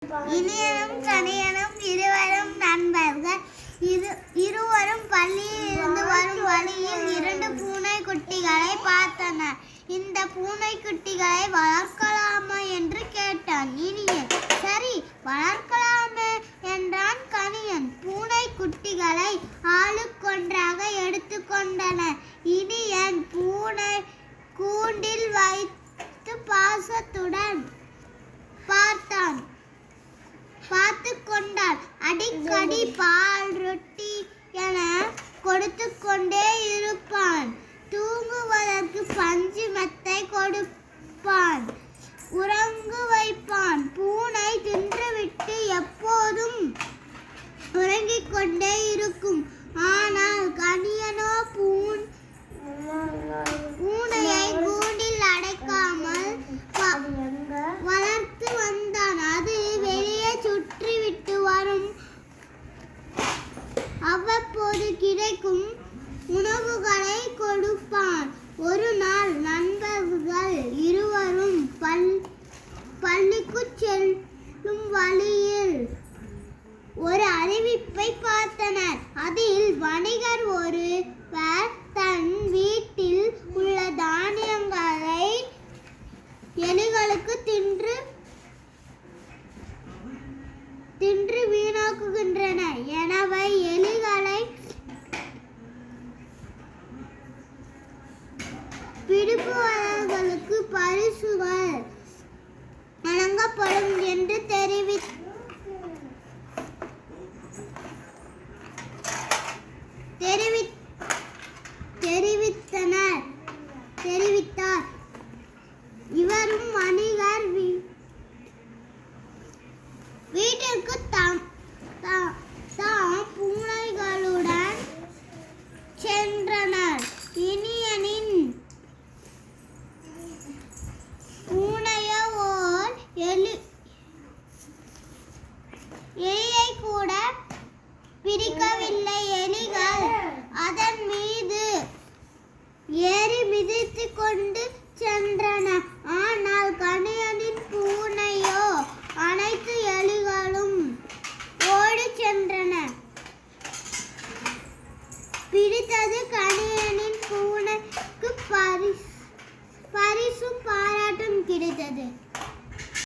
இனியனும் கனியனும் இருவரும் நண்பர்கள். இருவரும் பள்ளியில் இருந்து வரும் வழியில் இரண்டு பூனைக்குட்டிகளை பார்த்தனர். இந்த பூனைக்குட்டிகளை வளர்க்கலாமா என்று கேட்டான் இனியன். சரி, வளர்க்கலாமே என்றான் கனியன். பூனைக்குட்டிகளை ஆளுக்கொன்றாக எடுத்துக்கொண்டனர். இனியன் பூனை கூண்டில் வைத்து பாசத்துடன் பார்த்து கொண்டார். அடிக்கடி பால், ரொட்டி என கொடுத்து கொண்டே இருப்பான். தூங்குவதற்கு பஞ்சு மெத்தை கொடுப்பான். உறங்க வைப்பான். பூனை தின்றுவிட்டு எப்போதும் உறங்கிக் கொண்டே இருக்கும். ஆனால் கனியனோ பூனையை கூண்டில் அடைக்காமல் வளர்த்து வந்தான். அது வெளியே சுற்றிவிட்டு வரும். அவ்வப்போது கிடைக்கும் உணவுகளை கொடுப்பான். ஒரு நாள் நண்பர்கள் இருவரும் பள்ளிக்கு செல்லும் வழியில் ஒரு அறிவிப்பை பார்த்தனர். அதில் வணிகர் ஒருவர் தன் வீட்டில் உள்ள தானியங்களை எலிகளுக்கு தின்று வீணாக்குகின்றன. எனவே எலிகளை பிடிப்பவர்களுக்கு பரிசுகள் வழங்கப்படும் என்று தெரிவித்தார். இவரும் வணிகர் வீட்டிற்கு தாம் பூனைகளுடன் சென்றனர். இனியனின் பூனையோ ஓர் எலியை கூட பிடிக்கவில்லை. எலிகள் அதன் மீது ஏறி மிதித்து கொண்டு சென்றன. ஆனால் கனியனின் பூனையோ அனைத்து எலிகளும் ஓடி சென்றன. பிடித்தது. கனியனின் பூனைக்கு பரிசும் பாராட்டும் கிடைத்தது.